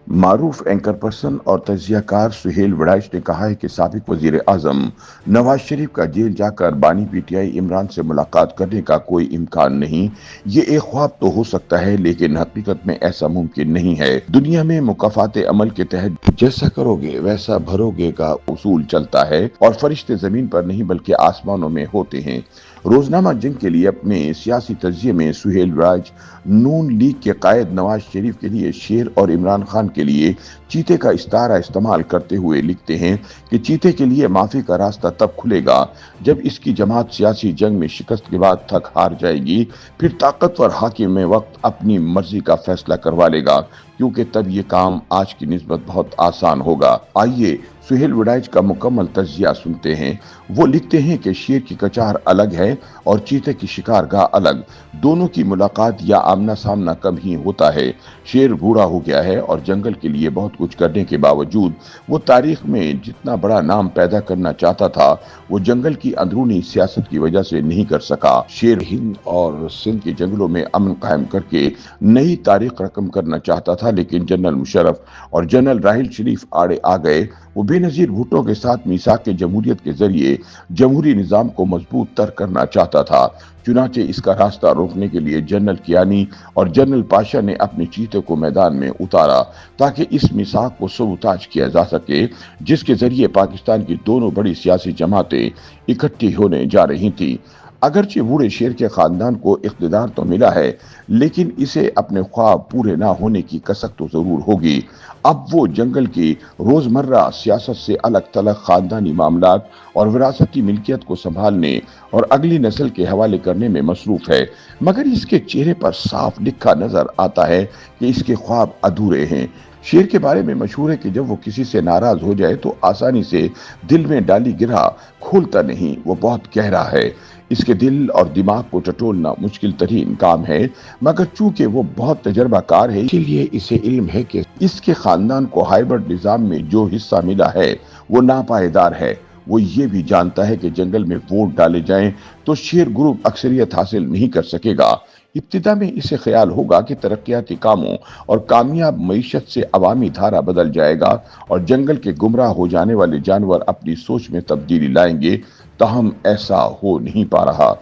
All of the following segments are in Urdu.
معروف اینکر پرسن اور تجزیہ کار سہیل وڑائچ نے کہا ہے کہ سابق وزیر اعظم نواز شریف کا جیل جا کر بانی پی ٹی آئی عمران سے ملاقات کرنے کا کوئی امکان نہیں۔ یہ ایک خواب تو ہو سکتا ہے لیکن حقیقت میں ایسا ممکن نہیں ہے۔ دنیا میں مکافات عمل کے تحت جیسا کرو گے ویسا بھرو گے کا اصول چلتا ہے، اور فرشتے زمین پر نہیں بلکہ آسمانوں میں ہوتے ہیں۔ روزنامہ جنگ کے لیے اپنے سیاسی تجزیے میں سہیل وڑائچ نون لیگ کے قائد نواز شریف کے لیے شیر اور عمران خان کے لیے چیتے کا استعارہ استعمال کرتے ہوئے لکھتے ہیں کہ چیتے کے لیے معافی کا راستہ تب کھلے گا جب اس کی جماعت سیاسی جنگ میں شکست کے بعد تھک ہار جائے گی، پھر طاقتور حاکم وقت اپنی مرضی کا فیصلہ کروا لے گا، کیونکہ تب یہ کام آج کی نسبت بہت آسان ہوگا۔ آئیے سہیل وڑائچ کا مکمل تجزیہ سنتے ہیں۔ وہ لکھتے ہیں کہ شیر کی کچار الگ ہے اور چیتے کی شکار گاہ الگ، دونوں کی ملاقات یا آمنا سامنا کم ہی ہوتا ہے۔ شیر بوڑھا ہو گیا ہے اور جنگل کے لیے بہت کچھ کرنے کے باوجود وہ تاریخ میں جتنا بڑا نام پیدا کرنا چاہتا تھا وہ جنگل کی اندرونی سیاست کی وجہ سے نہیں کر سکا۔ شیر ہند اور سندھ کے جنگلوں میں امن قائم کر کے نئی تاریخ رقم کرنا چاہتا تھا، لیکن جنرل مشرف اور جنرل راحیل شریف آڑے آ گئے۔ وہ بے نظیر بھٹو کے ساتھ میثاق جمہوریت کے ذریعے جمہوری نظام کو مضبوط تر کرنا چاہتا تھا۔ چنانچہ اس کا راستہ روکنے کے لیے جنرل کیانی اور جنرل پاشا نے اپنے چیتے کو میدان میں اتارا تاکہ اس میثاق کو سبوتاژ کیا جا سکے جس کے ذریعے پاکستان کی دونوں بڑی سیاسی جماعتیں اکٹھی ہونے جا رہی تھیں۔ اگرچہ بوڑھے شیر کے خاندان کو اقتدار تو ملا ہے، لیکن اسے اپنے خواب پورے نہ ہونے کی کسک تو ضرور ہوگی۔ اب وہ جنگل کی روزمرہ سیاست سے الگ تھلگ خاندانی معاملات اور وراثتی ملکیت کو سنبھالنے اور اگلی نسل کے حوالے کرنے میں مصروف ہے، مگر اس کے چہرے پر صاف لکھا نظر آتا ہے کہ اس کے خواب ادھورے ہیں۔ شیر کے بارے میں مشہور ہے کہ جب وہ کسی سے ناراض ہو جائے تو آسانی سے دل میں ڈالی گرہ کھولتا نہیں، وہ بہت گہرا ہے۔ اس کے دل اور دماغ کو ٹٹولنا مشکل ترین کام ہے، مگر چونکہ وہ بہت تجربہ کار ہے اسی لیے اسے علم ہے کہ اس کے خاندان کو ہائیبرڈ نظام میں جو حصہ ملا ہے وہ ناپائیدار ہے۔ وہ یہ بھی جانتا ہے کہ جنگل میں ووٹ ڈالے جائیں تو شیر گروپ اکثریت حاصل نہیں کر سکے گا۔ ابتدا میں اسے خیال ہوگا کہ ترقیاتی کاموں اور کامیاب معیشت سے عوامی دھارا بدل جائے گا اور جنگل کے گمراہ ہو جانے والے جانور اپنی سوچ میں تبدیلی لائیں گے، تاہم ایسا ہو نہیں پا رہا۔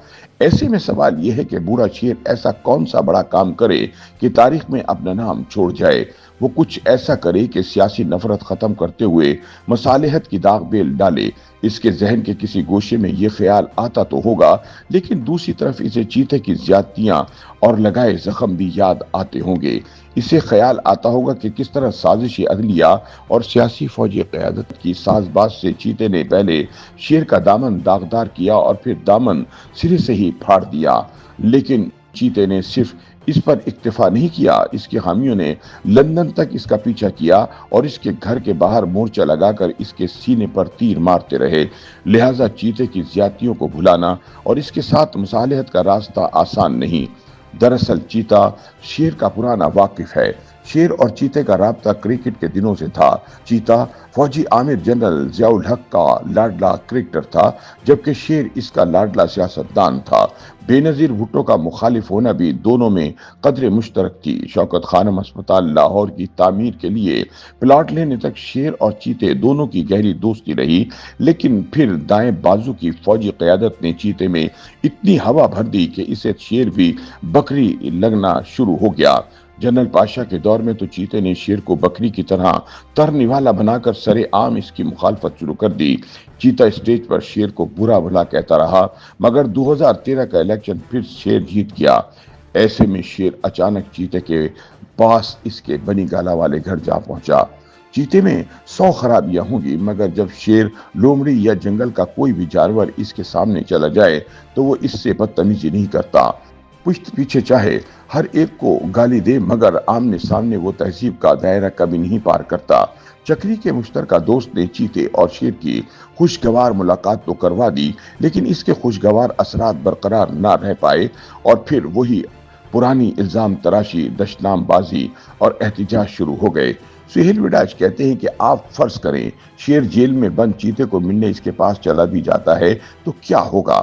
ایسے میں سوال یہ ہے کہ بوڑھا شیر ایسا کون سا بڑا کام کرے کہ تاریخ میں اپنا نام چھوڑ جائے۔ وہ کچھ ایسا کرے کہ سیاسی نفرت ختم کرتے ہوئے مصالحت کی داغ بیل ڈالے۔ اس کے ذہن کے کسی گوشے میں یہ خیال آتا تو ہوگا، لیکن دوسری طرف اسے چیتے کی زیادتیاں اور لگائے زخم بھی یاد آتے ہوں گے۔ اسے خیال آتا ہوگا کہ کس طرح سازشی عدلیہ اور سیاسی فوجی قیادت کی ساز باز سے چیتے نے پہلے شیر کا دامن داغدار کیا اور پھر دامن سرے سے ہی پھاڑ دیا، لیکن چیتے نے صرف اس پر اکتفا نہیں کیا، اس کے حامیوں نے لندن تک اس کا پیچھا کیا اور اس کے گھر کے باہر مورچہ لگا کر اس کے سینے پر تیر مارتے رہے۔ لہٰذا چیتے کی زیادتیوں کو بھلانا اور اس کے ساتھ مصالحت کا راستہ آسان نہیں۔ دراصل چیتا شیر کا پرانا واقف ہے۔ شیر اور چیتے کا رابطہ کرکٹ کے دنوں سے تھا۔ چیتا فوجی عامر جنرل ضیاء الحق کا لاڈلا کرکٹر تھا، جبکہ شیر اس کا لاڈلا سیاستدان تھا۔ بے نظیر بھٹو کا مخالف ہونا بھی دونوں میں قدر مشترک تھی۔ شوکت خانم ہسپتال لاہور کی تعمیر کے لیے پلاٹ لینے تک شیر اور چیتے دونوں کی گہری دوستی رہی، لیکن پھر دائیں بازو کی فوجی قیادت نے چیتے میں اتنی ہوا بھر دی کہ اسے شیر بھی بکری لگنا شروع ہو گیا۔ جنرل پاشا کے دور میں تو چیتے نے شیر کو بکری کی طرح ترنے والا بنا کر سرے عام اس کی مخالفت شروع کر دی۔ چیتا اسٹیج پر شیر کو برا بھلا کہتا رہا، مگر 2013 کا الیکشن پھر شیر جیت گیا۔ ایسے میں شیر اچانک چیتے کے پاس اس کے بنی گالا والے گھر جا پہنچا۔ چیتے میں 100 خرابیاں ہوں گی، مگر جب شیر، لومڑی یا جنگل کا کوئی بھی جانور اس کے سامنے چلا جائے تو وہ اس سے بدتمیزی نہیں کرتا۔ پشت پیچھے چاہے ہر ایک کو گالی دے، مگر آمنے سامنے وہ تہذیب کا دائرہ کبھی نہیں پار کرتا۔ چکری کے مشترکہ دوست نے چیتے اور شیر کی خوشگوار ملاقات تو کروا دی، لیکن اس کے خوشگوار اثرات برقرار نہ رہ پائے اور پھر وہی پرانی الزام تراشی، دشنام بازی اور احتجاج شروع ہو گئے۔ سہیل وڑائچ کہتے ہیں کہ آپ فرض کریں شیر جیل میں بند چیتے کو ملنے اس کے پاس چلا بھی جاتا ہے تو کیا ہوگا؟